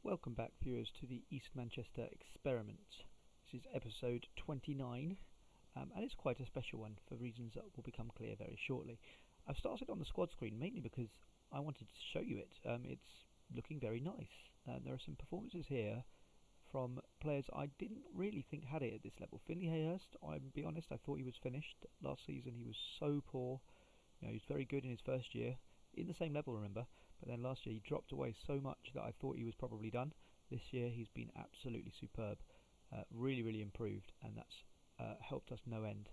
Welcome back, viewers, to the East Manchester Experiment. This is episode 29, and it's quite a special one for reasons that will become clear very shortly. I've started on the squad screen mainly because I wanted to show you it. It's looking very nice. There are some performances here from players I didn't really think had it at this level. Finley Hayhurst, I'll be honest, I thought he was finished. Last season he was so poor. He was very good in his first year, in the same level, remember, but then last year he dropped away so much that I thought he was probably done. This year he's been absolutely superb, really improved, and that's helped us no end.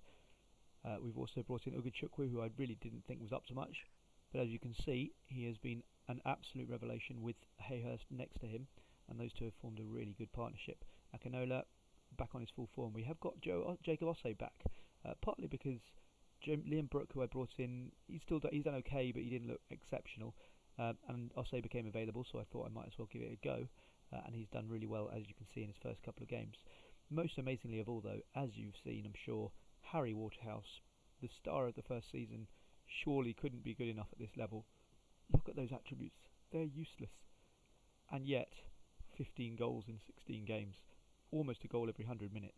We've also brought in Ugachukwu, who I really didn't think was up to much, but as you can see, he has been an absolute revelation with Hayhurst next to him, and those two have formed a really good partnership. Akinola back on his full form. We have got Jacob Osse back, partly because Liam Brooke, who I brought in, he's done okay, but he didn't look exceptional. And Osse became available, so I thought I might as well give it a go. And he's done really well, as you can see in his first couple of games. Most amazingly of all, though, as you've seen, I'm sure, Harry Waterhouse, the star of the first season, surely couldn't be good enough at this level. Look at those attributes. They're useless. And yet, 15 goals in 16 games. Almost a goal every 100 minutes.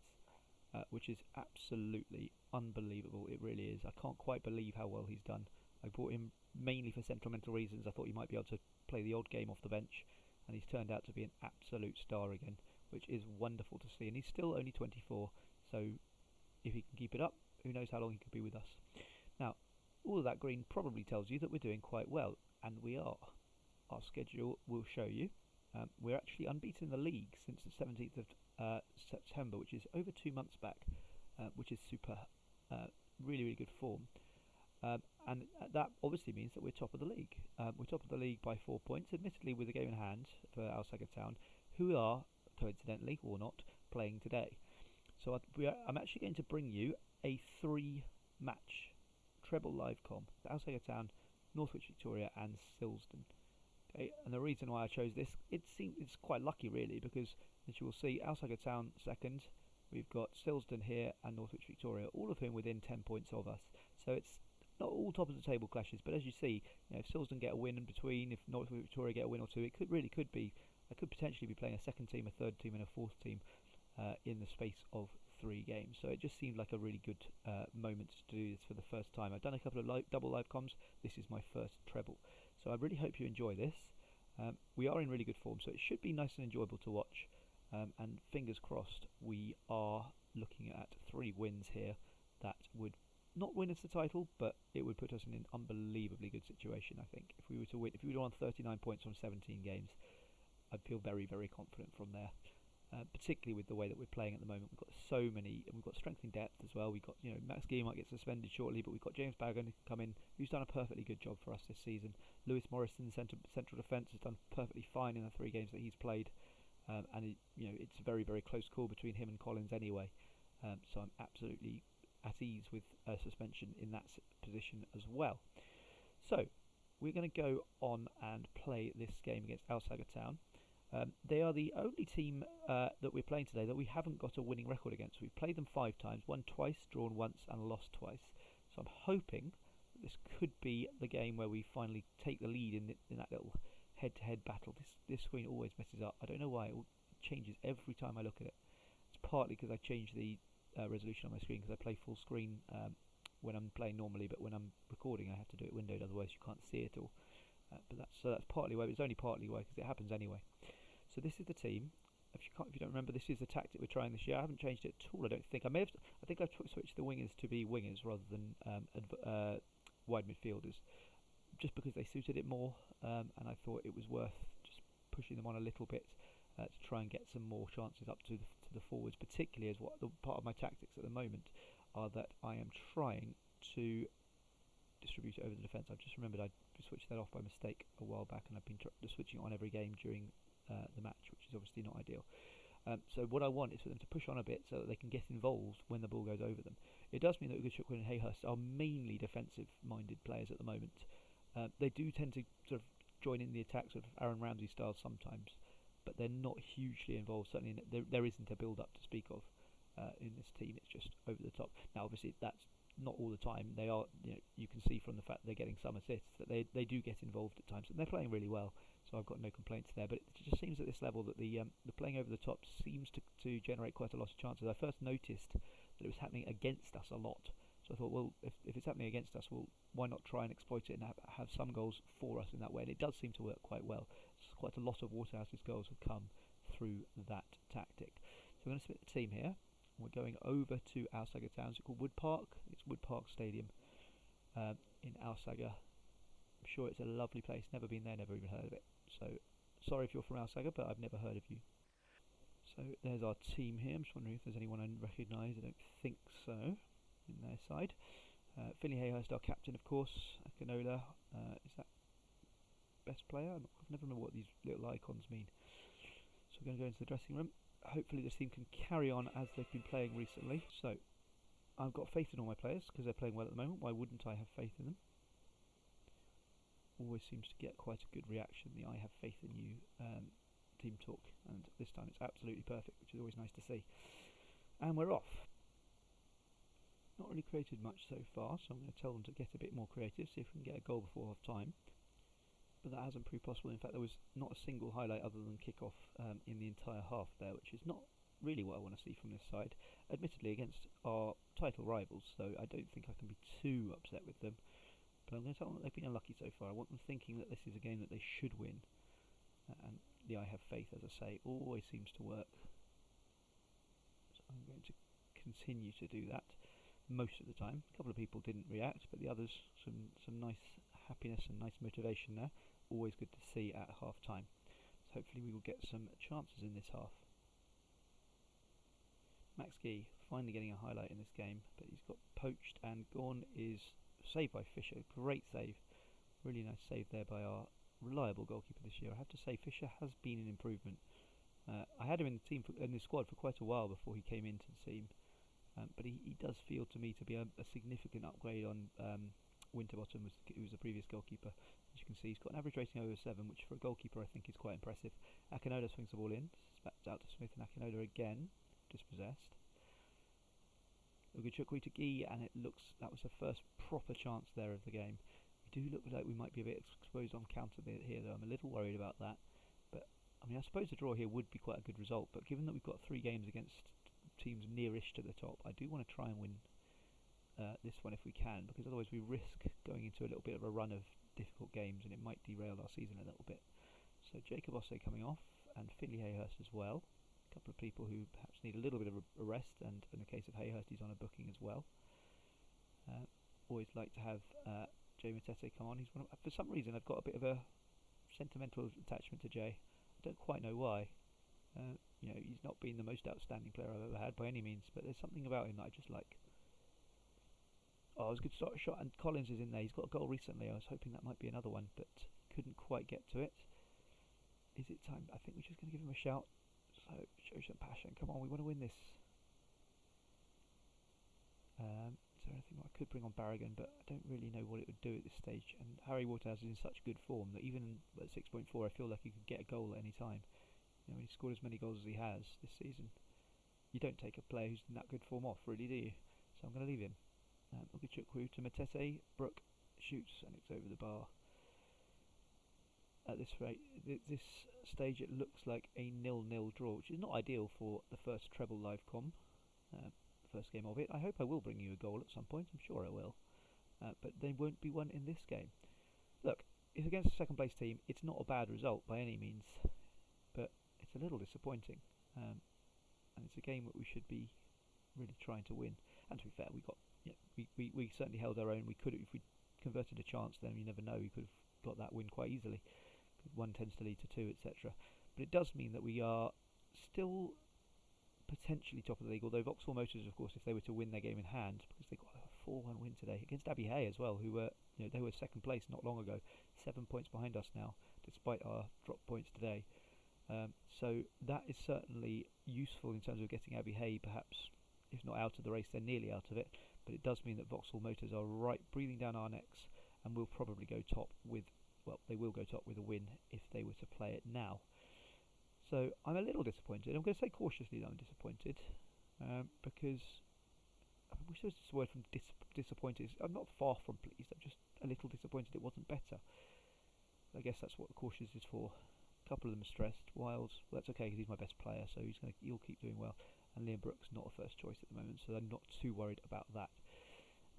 Which is absolutely unbelievable. It really is. I can't quite believe how well he's done. I brought him mainly for sentimental reasons. I thought he might be able to play the odd game off the bench, and he's turned out to be an absolute star again, which is wonderful to see. And he's still only 24, so if he can keep it up, who knows how long he could be with us. Now, all of that green probably tells you that we're doing quite well, and we are. Our schedule will show you. We're actually unbeaten in the league since the 17th of September, which is over 2 months back, which is super, really good form. And that obviously means that we're top of the league. We're top of the league by 4 points, admittedly with a game in hand for Al Saggah Town, who are, coincidentally or not, playing today. So I'm actually going to bring you a 3-match treble live comm. Al Saggah Town, Northwich Victoria and Silsden. Okay, and the reason why I chose this, it's quite lucky really, because as you will see, Al Saggah Town second, we've got Silsden here and Northwich Victoria, all of whom within 10 points of us. So it's not all top of the table clashes, but as you see, if Silsden get a win in between, if Northwich Victoria get a win or two, it could be. I could potentially be playing a second team, a third team, and a fourth team in the space of 3 games. So it just seemed like a really good moment to do this for the first time. I've done a couple of double live comms. This is my first treble. So I really hope you enjoy this. We are in really good form, so it should be nice and enjoyable to watch. And fingers crossed, we are looking at 3 wins here that would not win us the title, but it would put us in an unbelievably good situation, I think. If we were to win, if we were on 39 points from 17 games, I'd feel very confident from there. Particularly with the way that we're playing at the moment. We've got so many, and we've got strength in depth as well. We've got, Max Gee might get suspended shortly, but we've got James Bagan come in, who's done a perfectly good job for us this season. Lewis Morrison, central defence, has done perfectly fine in the 3 games that he's played, and it's a very close call between him and Collins anyway. So I'm absolutely at ease with suspension in that position as well. So we're going to go on and play this game against Al Saggah Town. They are the only team that we're playing today that we haven't got a winning record against. We've played them 5 times, won twice, drawn once and lost twice. So I'm hoping that this could be the game where we finally take the lead in that little head-to-head battle. This screen always messes up. I don't know why. It changes every time I look at it. It's partly because I change the resolution on my screen, because I play full screen when I'm playing normally, but when I'm recording I have to do it windowed, otherwise you can't see it all. But that's partly why. It's only partly why, because it happens anyway. So this is the team. If you don't remember, this is the tactic we're trying this year. I haven't changed it at all. I don't think. I think I switched the wingers to be wingers rather than wide midfielders, just because they suited it more, and I thought it was worth just pushing them on a little bit to try and get some more chances up to the forwards. Particularly as what the part of my tactics at the moment are that I am trying to distribute it over the defence. I've just remembered I switched that off by mistake a while back, and I've been switching it on every game during the match, which is obviously not ideal. So what I want is for them to push on a bit so that they can get involved when the ball goes over them. It does mean that Ugachukwu and Hayhurst are mainly defensive-minded players at the moment. They do tend to sort of join in the attack, sort of Aaron Ramsey style sometimes, but they're not hugely involved. Certainly, there isn't a build-up to speak of in this team. It's just over the top. Now, obviously, that's not all the time. They are, you can see from the fact they're getting some assists that they do get involved at times, and they're playing really well. so I've got no complaints there. But it just seems at this level that the playing over the top seems to generate quite a lot of chances. I first noticed that it was happening against us a lot, so I thought, well, if it's happening against us, well, why not try and exploit it and have some goals for us in that way? And it does seem to work quite well. It's quite a lot of Waterhouse's goals have come through that tactic. So we're going to split the team here. We're going over to Alsager Town. It's called Wood Park. It's Wood Park Stadium in Alsager. I'm sure it's a lovely place. Never been there, never even heard of it. So sorry if you're from Alsager, but I've never heard of you. So there's our team here. I'm just wondering if there's anyone I recognise. I don't think so in their side. Finley Hayhurst, our captain, of course. Akinola, is that best player? I never remember what these little icons mean. So we're going to go into the dressing room. Hopefully this team can carry on as they've been playing recently. So I've got faith in all my players because they're playing well at the moment. Why wouldn't I have faith in them? Always seems to get quite a good reaction, the I have faith in you team talk, and this time it's absolutely perfect, which is always nice to see. And we're off. Not really created much so far, so I'm going to tell them to get a bit more creative, see if we can get a goal before half time. But that hasn't proved possible. In fact, there was not a single highlight other than kick-off in the entire half there, which is not really what I want to see from this side. Admittedly against our title rivals, so I don't think I can be too upset with them. But I'm going to tell them that they've been unlucky so far. I want them thinking that this is a game that they should win. And the I have faith, as I say, always seems to work. So I'm going to continue to do that most of the time. A couple of people didn't react, but the others, some nice happiness and nice motivation there. Always good to see at half time. So hopefully we will get some chances in this half. Max Gee finally getting a highlight in this game, but he's got poached, and gone is saved by Fisher. Great save. Really nice save there by our reliable goalkeeper this year. I have to say Fisher has been an improvement. I had him in the team in the squad for quite a while before he came into the team, but he does feel to me to be a significant upgrade on Winterbottom, who was the previous goalkeeper. As you can see, he's got an average rating over 7, which for a goalkeeper I think is quite impressive. Akinola swings the ball in, back out to Smith, and Akinola again, dispossessed. Uguchukwu to Gee, and it looks that was the first proper chance there of the game. We do look like we might be a bit exposed on counter here, though. I'm a little worried about that. But I mean, I suppose a draw here would be quite a good result. But given that we've got 3 games against teams nearish to the top, I do want to try and win this one if we can, because otherwise we risk going into a little bit of a run of difficult games, and it might derail our season a little bit. So Jacob Osse coming off, and Finley Hayhurst as well. A couple of people who perhaps need a little bit of a rest, and in the case of Hayhurst, he's on a booking as well. Always like to have Jay Matete come on. He's for some reason I've got a bit of a sentimental attachment to Jay. I don't quite know why. You know, he's not been the most outstanding player I've ever had by any means, but there's something about him that I just like. Oh, it was a good start shot, and Collins is in there. He's got a goal recently. I was hoping that might be another one, but couldn't quite get to it. Is it time? I think we're just going to give him a shout. So show some passion. Come on, we want to win this. Is there anything I could bring on Barragan, but I don't really know what it would do at this stage. And Harry Waterhouse is in such good form that even at 6.4 I feel like he could get a goal at any time. You know, when he scored as many goals as he has this season, you don't take a player who's in that good form off, really, do you? So I'm going to leave him. Uguchukwu to Matete. Brook shoots, and it's over the bar. At this rate, this stage it looks like a 0-0 draw, which is not ideal for the first Treble live comm. First game of it. I hope I will bring you a goal at some point. I'm sure I will, but there won't be one in this game. Look, it's against a second place team. It's not a bad result by any means, but it's a little disappointing, and it's a game that we should be really trying to win. And to be fair, we certainly held our own. We could, if we converted a chance, then you never know, we could have got that win quite easily. 1 tends to lead to 2, etc. But it does mean that we are still potentially top of the league, although Vauxhall Motors, of course, if they were to win their game in hand, because they got a 4-1 win today against Abbey Hay as well, who were, they were second place not long ago, 7 points behind us now, despite our drop points today. So that is certainly useful in terms of getting Abbey Hay, perhaps, if not out of the race, they're nearly out of it. But it does mean that Vauxhall Motors are right breathing down our necks, and will probably go top with, well, they will go top with a win if they were to play it now. So I'm a little disappointed. I'm going to say cautiously that I'm disappointed, because we should use the word from disappointed. I'm not far from pleased. I'm just a little disappointed it wasn't better. I guess that's what the cautious is for. A couple of them are stressed. Wild, well, that's okay because he's my best player, so he'll keep doing well. And Liam Brooks not a first choice at the moment, so I'm not too worried about that.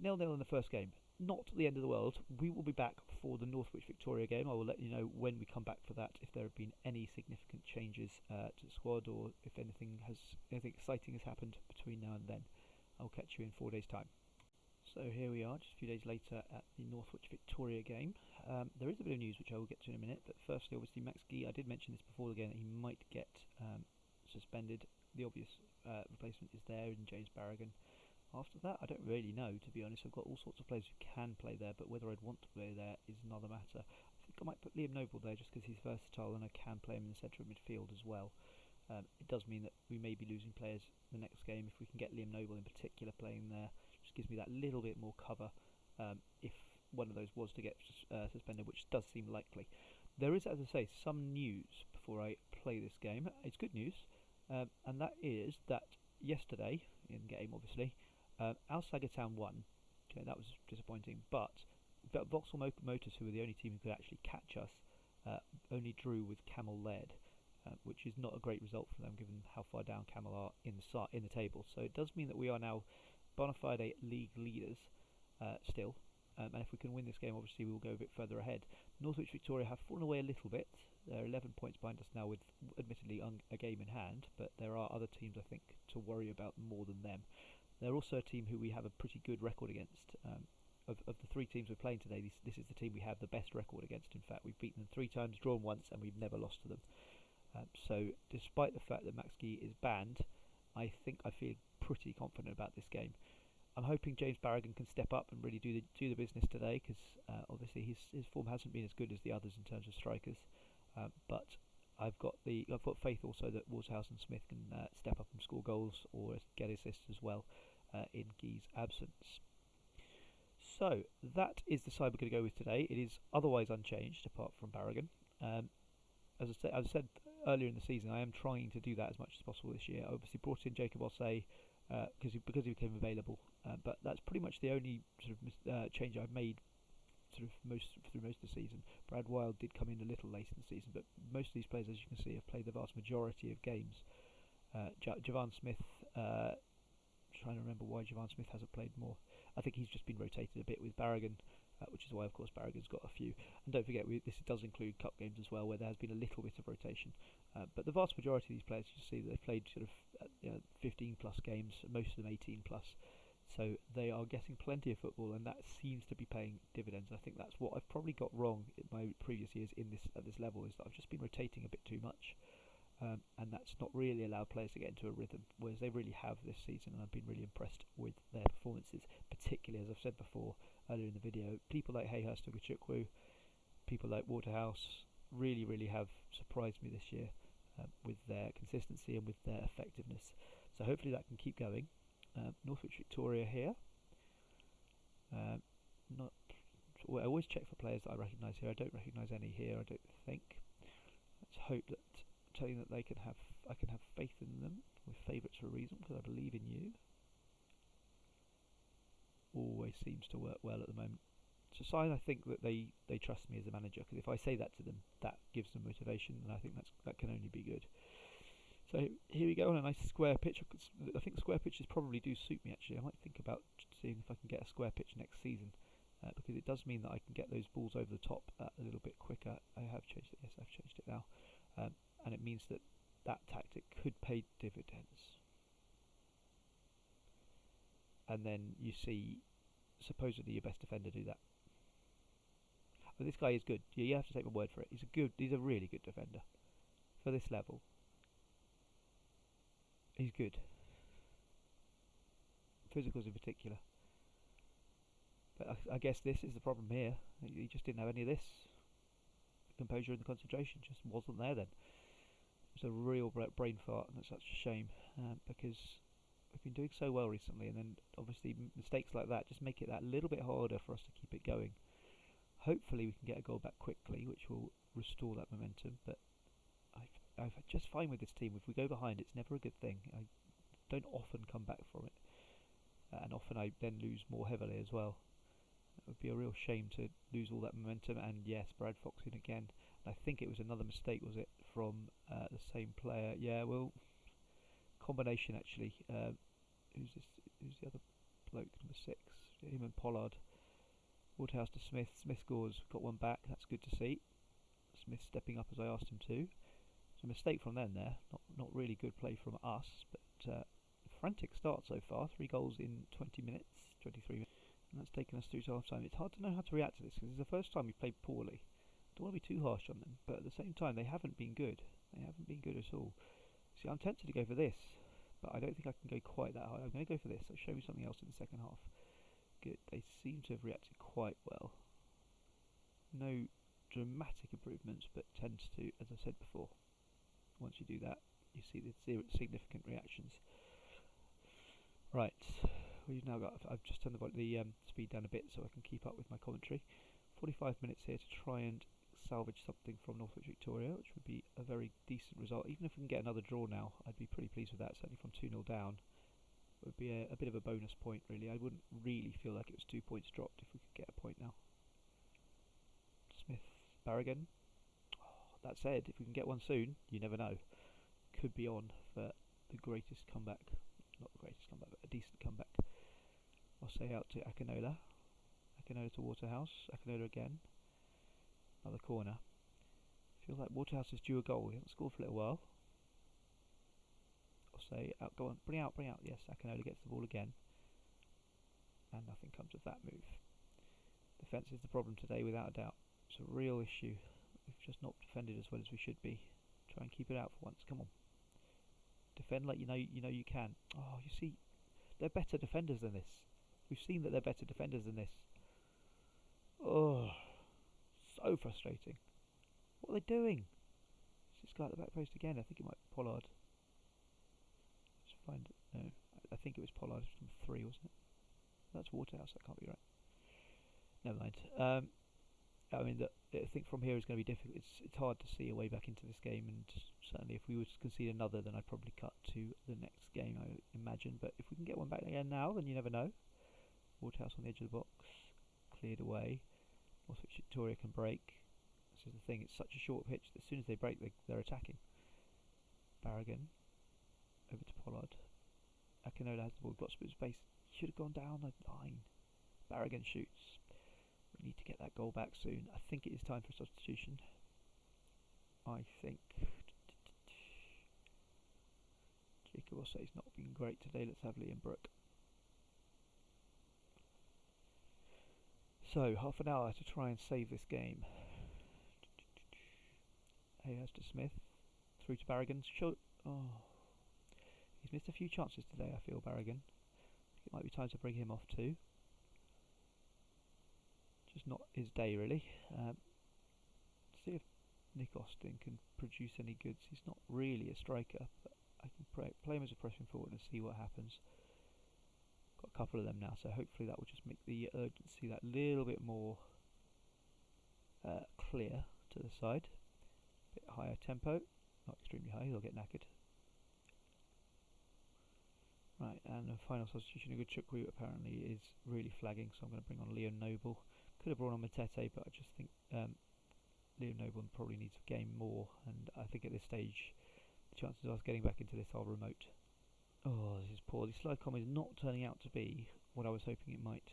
0-0 in the first game. Not the end of the world. We will be back for the Northwich Victoria game. I will let you know when we come back for that, if there have been any significant changes to the squad, or if anything exciting has happened between now and then. I'll catch you in 4 days' time. So here we are, just a few days later at the Northwich Victoria game. There is a bit of news which I will get to in a minute, but firstly, obviously, Max Gee, I did mention this before the game, that he might get suspended. The obvious replacement is there in James Barragan. After that, I don't really know, to be honest. I've got all sorts of players who can play there, but whether I'd want to play there is another matter. I think I might put Liam Noble there just because he's versatile and I can play him in the centre of midfield as well. It does mean that we may be losing players the next game. If we can get Liam Noble in particular playing there, just gives me that little bit more cover if one of those was to get suspended, which does seem likely. There is, as I say, some news before I play this game. It's good news, and that is that yesterday, in game obviously, Al Sagertown won. Okay, that was disappointing, but Vauxhall Motors, who were the only team who could actually catch us, only drew with Camel led, which is not a great result for them given how far down Camel are in the table. So it does mean that we are now bona fide league leaders still, and if we can win this game, obviously we will go a bit further ahead. Northwich Victoria have fallen away a little bit. They're 11 points behind us now with admittedly a game in hand, but there are other teams I think to worry about more than them. They're also a team who we have a pretty good record against. Of the three teams we're playing today, this is the team we have the best record against. In fact, we've beaten them 3 times, drawn once, and we've never lost to them. So despite the fact that Max Gee is banned, I think I feel pretty confident about this game. I'm hoping James Barragan can step up and really do the business today, because obviously his form hasn't been as good as the others in terms of strikers. But I've got faith also that Waterhouse and Smith can step up and score goals or get assists as well in Gee's absence. So that is the side we're going to go with today. It is otherwise unchanged apart from Barragan. As I said earlier in the season, I am trying to do that as much as possible this year. I obviously brought in Jacob Ossay because he became available, but that's pretty much the only sort of change I've made through most of the season. Brad Wild did come in a little late in the season, but most of these players, as you can see, have played the vast majority of games. Javan Smith, trying to remember why Javan Smith hasn't played more. I think he's just been rotated a bit with Barragan, which is why, of course, Barragan's got a few. And don't forget, this does include cup games as well, where there has been a little bit of rotation. But the vast majority of these players, you see that they've played sort of 15 plus games, most of them 18 plus. So they are getting plenty of football, and that seems to be paying dividends. I think that's what I've probably got wrong in my previous years at this level, is that I've just been rotating a bit too much. And that's not really allowed players to get into a rhythm, whereas they really have this season, and I've been really impressed with their performances, particularly, as I've said before earlier in the video, people like Hayhurst and Gachukwu, people like Waterhouse really have surprised me this year with their consistency and with their effectiveness. So hopefully that can keep going. Northwich Victoria here. I always check for players that I recognise here. I don't recognise any here, I don't think. Let's hope that telling that I can have faith in them. We're favourites for a reason, because I believe in you. Always seems to work well at the moment. It's a sign, I think, that they trust me as a manager, because if I say that to them, that gives them motivation, and I think that can only be good. So here we go on a nice square pitch. I think square pitches probably do suit me, actually. I might think about seeing if I can get a square pitch next season, because it does mean that I can get those balls over the top a little bit quicker. I have changed it. Yes, I've changed it now. And it means that tactic could pay dividends. And then you see, supposedly, your best defender do that. But this guy is good. You have to take my word for it. He's a really good defender for this level. He's good. Physicals in particular. But I guess this is the problem here. He just didn't have any of this. The composure and the concentration just wasn't there then. It was a real brain fart, and it's such a shame, because we've been doing so well recently, and then obviously mistakes like that just make it that little bit harder for us to keep it going. Hopefully we can get a goal back quickly, which will restore that momentum, but I'm just fine with this team. If we go behind, it's never a good thing. I don't often come back from it, and often I then lose more heavily as well. It would be a real shame to lose all that momentum. And yes, Brad Fox in again. I think it was another mistake, was it, from the same player? Yeah, well, combination actually. Who's this? Who's the other bloke? Number 6. Him and Pollard. Waterhouse to Smith. Smith scores. Got one back. That's good to see. Smith stepping up as I asked him to. It's a mistake from them there. Not really good play from us, but frantic start so far. 3 goals in 20 minutes, 23 minutes, and that's taken us through to half time. It's hard to know how to react to this because it's the first time we've played poorly. Don't want to be too harsh on them, but at the same time they haven't been good. They haven't been good at all. See, I'm tempted to go for this, but I don't think I can go quite that high. I'm going to go for this. So show me something else in the second half. Good. They seem to have reacted quite well. No dramatic improvements, but tends to, as I said before, once you do that, you see the significant reactions. Right, we've now got. I've just turned the speed down a bit so I can keep up with my commentary. 45 minutes here to try and salvage something from Northwich Victoria, which would be a very decent result. Even if we can get another draw now, I'd be pretty pleased with that. Certainly from 2-0 down, it would be a bit of a bonus point, really. I wouldn't really feel like it was 2 points dropped if we could get a point now. Smith, Barragan. Oh, that said, if we can get one soon, you never know. Could be on for the greatest comeback. Not the greatest comeback, but a decent comeback. I'll say out to Akinola. Akinola to Waterhouse. Akinola again. Another corner. Feels like Waterhouse is due a goal. He hasn't scored for a little while. I'll say out. Go on. Bring out. Bring out. Yes, Akinola gets the ball again. And nothing comes of that move. Defence is the problem today, without a doubt. It's a real issue. We've just not defended as well as we should be. Try and keep it out for once. Come on. Defend like you know you can. Oh, you see, they're better defenders than this. We've seen that they're better defenders than this. Oh, so frustrating. What are they doing? It's this guy at the back post again. I think it might be Pollard. Let's find it. No, I think it was Pollard from 3, wasn't it? That's Waterhouse. That can't be right. Never mind. I mean, I think from here is going to be difficult. It's hard to see a way back into this game, and certainly if we were to concede another, then I'd probably cut to the next game, I imagine. But if we can get one back again now, then you never know. Waterhouse on the edge of the box, cleared away. Northwich Victoria can break. This is the thing, it's such a short pitch that as soon as they break, they're attacking. Barragan, over to Pollard. Akinola has the ball, got some space. Should have gone down the line. Barragan shoots. We need to get that goal back soon. I think it is time for a substitution. I think Jacob Ossei's not been great today. Let's have Liam Brooke. So, half an hour to try and save this game. Hayes to Smith. Through to Barragan. Oh. He's missed a few chances today, I feel, Barragan. It might be time to bring him off too. Just not his day, really. See if Nick Austin can produce any goods. He's not really a striker, but I can play him as a pressing forward and see what happens. Got a couple of them now, so hopefully that will just make the urgency that little bit more clear to the side. Bit higher tempo, not extremely high, he'll get knackered. Right, and the final substitution, Ugochukwu apparently is really flagging, so I'm going to bring on Leon Noble. Could have brought on Matete, but I just think Leon Noble probably needs to game more, and I think at this stage the chances of us getting back into this are remote. Oh, this is poor. This slide comm is not turning out to be what I was hoping it might.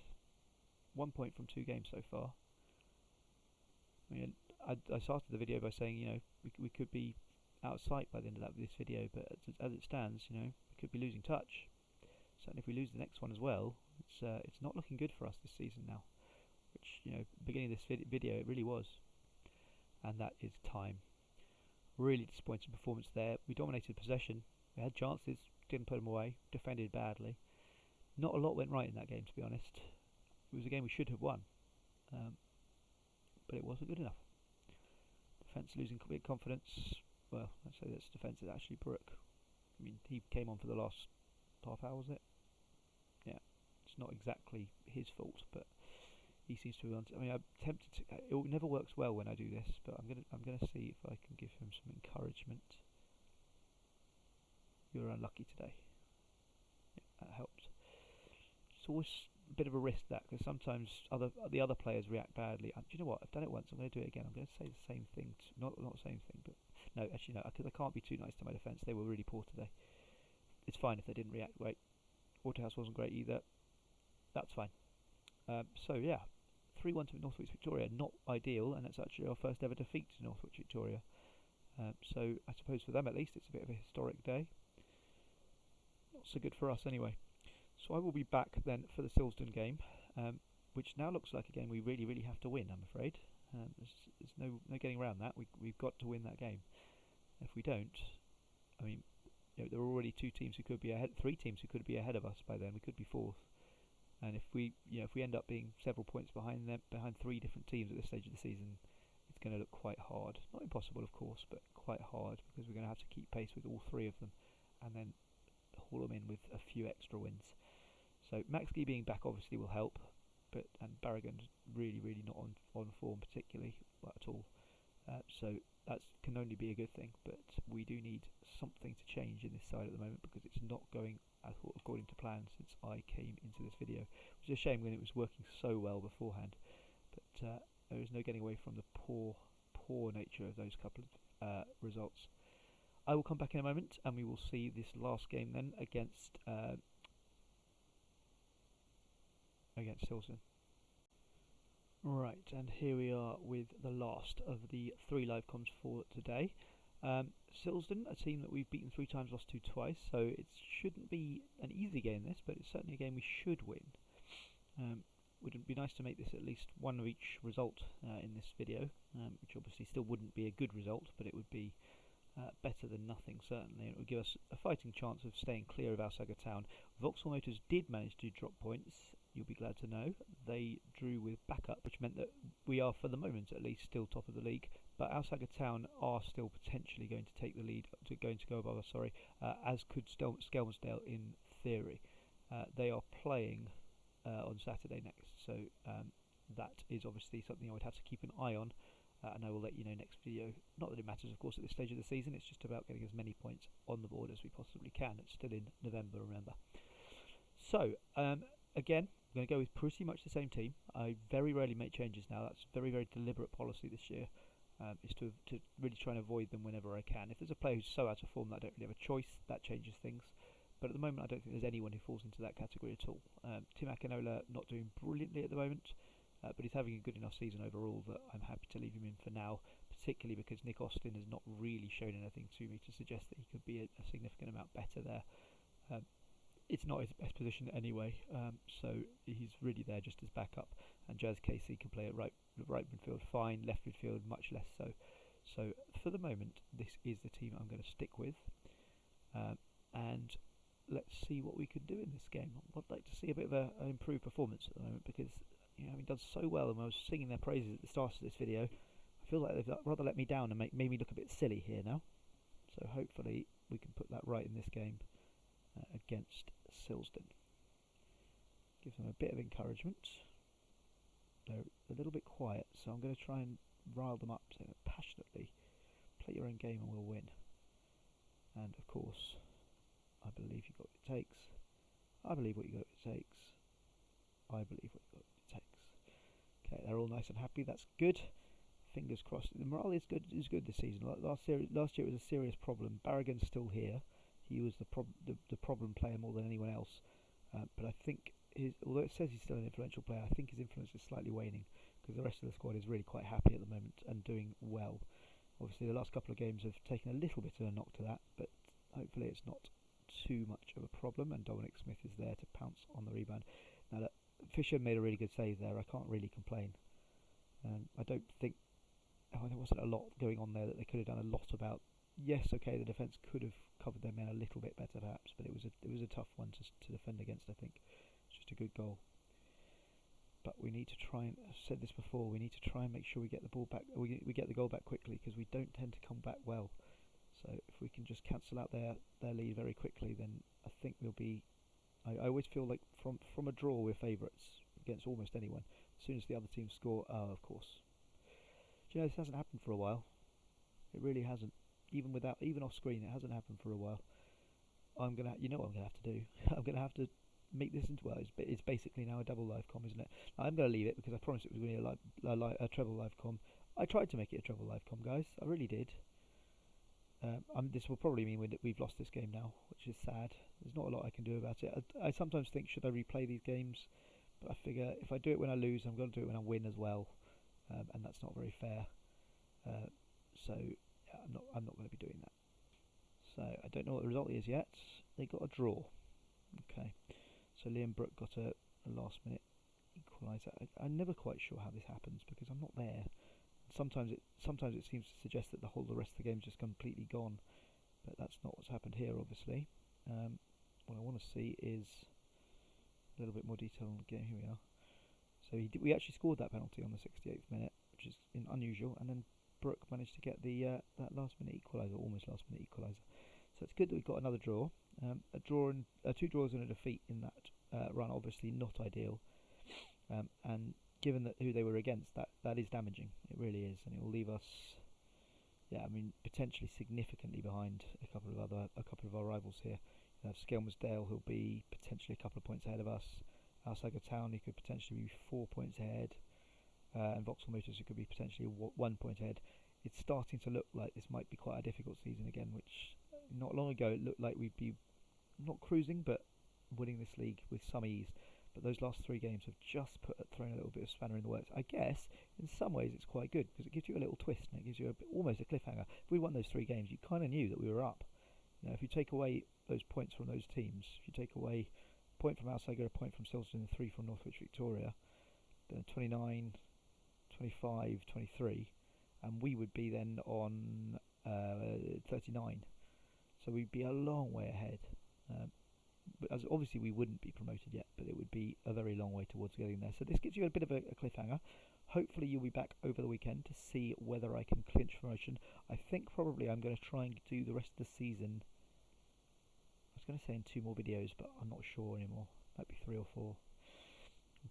1 point from 2 games so far. I mean, I started the video by saying, you know, we could be out of sight by the end of this video, but as it stands, you know, we could be losing touch. Certainly if we lose the next one as well, it's not looking good for us this season now. Which, you know, beginning of this video, it really was. And that is time. Really disappointing performance there. We dominated possession. We had chances, didn't put them away, defended badly. Not a lot went right in that game, to be honest. It was a game we should have won. But it wasn't good enough. Defence losing a bit of confidence. Well, I'd say that's defence is actually Brooke. I mean, he came on for the last half hour, was it? Yeah, it's not exactly his fault, but he seems to be on. I mean, I'm tempted to. It never works well when I do this, but I'm gonna see if I can give him some encouragement. You're unlucky today. Yeah, that helps. It's always bit of a risk that, because sometimes the other players react badly. And do you know what? I've done it once. I'm going to do it again. I'm going to say the same thing. Not the same thing, but no, actually no, because I can't be too nice to my defence. They were really poor today. It's fine if they didn't react great. Waterhouse wasn't great either. That's fine. So yeah, 3-1 to Northwich Victoria. Not ideal, and it's actually our first ever defeat to Northwich Victoria. So I suppose for them at least it's a bit of a historic day. Not so good for us anyway. So I will be back then for the Silsden game, which now looks like a game we really have to win, I'm afraid. There's no getting around that. We've got to win that game. If we don't, I mean, there are already 2 teams who could be ahead, 3 teams who could be ahead of us by then. We could be 4th, and if we end up being several points behind 3 different teams at this stage of the season, it's going to look quite hard. Not impossible, of course, but quite hard, because we're going to have to keep pace with all 3 of them, and then haul them in with a few extra wins. So Maxkey being back obviously will help, and Barragan's really not on form particularly at all. So that can only be a good thing, but we do need something to change in this side at the moment, because it's not going according to plan since I came into this video, which is a shame when it was working so well beforehand. But there is no getting away from the poor nature of those couple of results. I will come back in a moment, and we will see this last game then against Silsden. Right, and here we are with the last of the 3 live comms for today. Silsden, a team that we've beaten 3 times, lost 2 twice, so it shouldn't be an easy game this, but it's certainly a game we should win. Would it be nice to make this at least one of each result in this video, which obviously still wouldn't be a good result, but it would be better than nothing, certainly. It would give us a fighting chance of staying clear of Alsager Town. Vauxhall Motors did manage to drop points, you'll be glad to know. They drew with backup, which meant that we are, for the moment at least, still top of the league. But Alsager Town are still potentially going to take the lead, going to go above us, as could Skelmersdale in theory. They are playing on Saturday next, so that is obviously something I would have to keep an eye on. And I will let you know next video. Not that it matters, of course, at this stage of the season. It's just about getting as many points on the board as we possibly can. It's still in November, remember. So, again, I'm going to go with pretty much the same team. I very rarely make changes now. That's a very deliberate policy this year, is to really try and avoid them whenever I can. If there's a player who's so out of form that I don't really have a choice, that changes things. But at the moment, I don't think there's anyone who falls into that category at all. Tim Akinola not doing brilliantly at the moment. But he's having a good enough season overall that I'm happy to leave him in for now, particularly because Nick Austin has not really shown anything to me to suggest that he could be a significant amount better there. It's not his best position anyway, so he's really there just as backup. And Jazz Casey can play at right midfield fine, left midfield much less so. So for the moment, this is the team I'm going to stick with, and let's see what we can do in this game. I'd like to see a bit of an improved performance at the moment, because having done so well, and when I was singing their praises at the start of this video, I feel like they've rather let me down and made me look a bit silly here now. So hopefully we can put that right in this game against Silsden. Give them a bit of encouragement. They're a little bit quiet, so I'm going to try and rile them up, saying passionately, play your own game and we'll win. And of course, I believe you've got what it takes. I believe what you got what it takes. I believe what you got. Okay, they're all nice and happy. That's good. Fingers crossed. The morale is good this season. Last year it was a serious problem. Barragan's still here. He was the problem player more than anyone else. But I think although it says he's still an influential player, I think his influence is slightly waning, because the rest of the squad is really quite happy at the moment and doing well. Obviously, the last couple of games have taken a little bit of a knock to that, but hopefully it's not too much of a problem. And Dominic Smith is there to pounce on the rebound. Now that Fisher made a really good save there, I can't really complain. I don't think there wasn't a lot going on there that they could have done a lot about. Yes, okay, the defence could have covered their men a little bit better perhaps, but it was a tough one to defend against. I think it's just a good goal. But we need to try and, I've said this before, we need to try and make sure we get the ball back. We get the goal back quickly, because we don't tend to come back well. So if we can just cancel out their lead very quickly, then I think we'll be. I always feel like from a draw we're favourites against almost anyone. As soon as the other team score, of course. Do you know, this hasn't happened for a while. It really hasn't. Even off screen, it hasn't happened for a while. You know what I'm gonna have to do? I'm gonna have to make this into, well, it's basically now a double live com, isn't it? Now, I'm going to leave it because I promised it was going to be a treble live com. I tried to make it a treble live com, guys. I really did. This will probably mean we've lost this game now, which is sad. There's not a lot I can do about it. I sometimes think, should I replay these games? But I figure if I do it when I lose, I'm going to do it when I win as well, and that's not very fair. So yeah, I'm not going to be doing that. So I don't know what the result is yet. They got a draw. Okay. So Liam Brook got a last minute equaliser. I'm never quite sure how this happens because I'm not there. Sometimes it seems to suggest that the rest of the game's just completely gone, but that's not what's happened here, obviously. What I want to see is a little bit more detail on the game. Here we are. So we actually scored that penalty on the 68th minute, which is unusual, and then Brook managed to get the that last minute equaliser, almost last minute equaliser. So it's good that we've got another draw. Two draws and a defeat in that run, obviously not ideal. And given that who they were against, that is damaging. It really is, and it will leave us, potentially significantly behind a couple of our rivals here. You have Skelmersdale, who'll be potentially a couple of points ahead of us. Alsager Town, who could potentially be 4 points ahead, and Vauxhall Motors, who could be potentially 1 point ahead. It's starting to look like this might be quite a difficult season again, which not long ago it looked like we'd be not cruising, but winning this league with some ease. But those last 3 games have just thrown a little bit of spanner in the works. I guess in some ways it's quite good because it gives you a little twist and it gives you almost a cliffhanger. If we won those 3 games, you kind of knew that we were up. If you take away those points from those teams, if you take away a point from Alsager, a point from Silverstone, and 3 from Northwich Victoria, then 29, 25, 23, and we would be then on 39. So we'd be a long way ahead. But as obviously we wouldn't be promoted yet, but it would be a very long way towards getting there. So this gives you a bit of a cliffhanger. Hopefully you'll be back over the weekend to see whether I can clinch promotion. I think probably I'm going to try and do the rest of the season. I was going to say in 2 more videos, but I'm not sure anymore. Might be 3 or 4.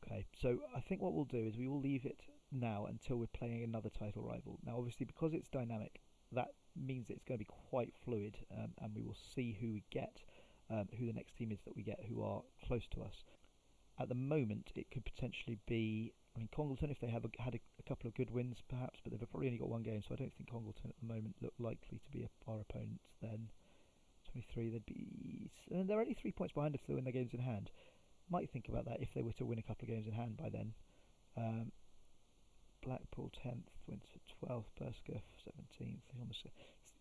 Okay, so I think what we'll do is we will leave it now until we're playing another title rival. Now obviously because it's dynamic, that means it's going to be quite fluid, and we will see who we get. Who the next team is that we get who are close to us. At the moment, it could potentially be, Congleton, if they have had a couple of good wins perhaps, but they've probably only got 1 game, so I don't think Congleton at the moment look likely to be our opponents then. 23, they're only 3 points behind us to win their games in hand. Might think about that if they were to win a couple of games in hand by then. Blackpool 10th, Windsor 12th, Perskirk 17th.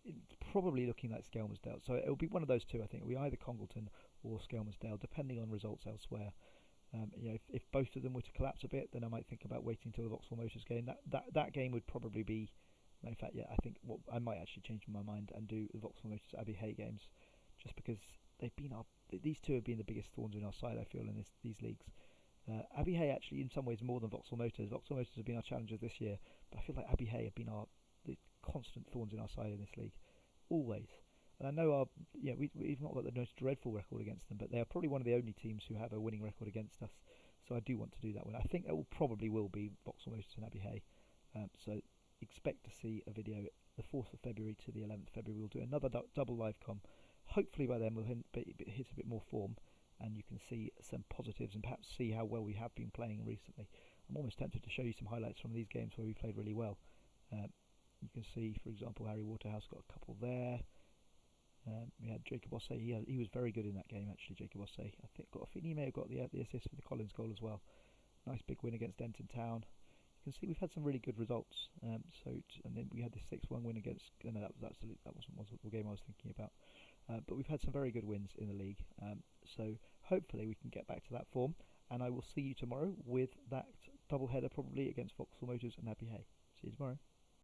It's probably looking like Skelmersdale. So it'll be one of those 2, I think. It'll be either Congleton or Skelmersdale, depending on results elsewhere. If both of them were to collapse a bit, then I might think about waiting until the Vauxhall Motors game. That game would probably be, in fact, I think I might actually change my mind and do the Vauxhall Motors Abbey Hay games, just because these 2 have been the biggest thorns in our side, I feel, in these leagues. Abbey Hay actually in some ways more than Vauxhall Motors. Vauxhall Motors have been our challengers this year, but I feel like Abbey Hay have been the constant thorns in our side in this league, always. And I know we've not got the most dreadful record against them, but they are probably one of the only teams who have a winning record against us. So I do want to do that one. I think it probably will be Vauxhall Motors and Abbey Hay. So expect to see a video the 4th of February to the 11th of February. We'll do another double live com. Hopefully by then we'll hit a bit more form, and you can see some positives and perhaps see how well we have been playing recently. I'm almost tempted to show you some highlights from these games where we played really well. You can see, for example, Harry Waterhouse got a couple there. We had Jacob Ossé. He was very good in that game, actually, Jacob Ossé. I think he may have got the assist for the Collins goal as well. Nice big win against Denton Town. You can see we've had some really good results. And then we had the 6-1 win against. No, that wasn't the game I was thinking about. But we've had some very good wins in the league. So hopefully we can get back to that form. And I will see you tomorrow with that double header, probably against Vauxhall Motors and Abbey Hay. See you tomorrow.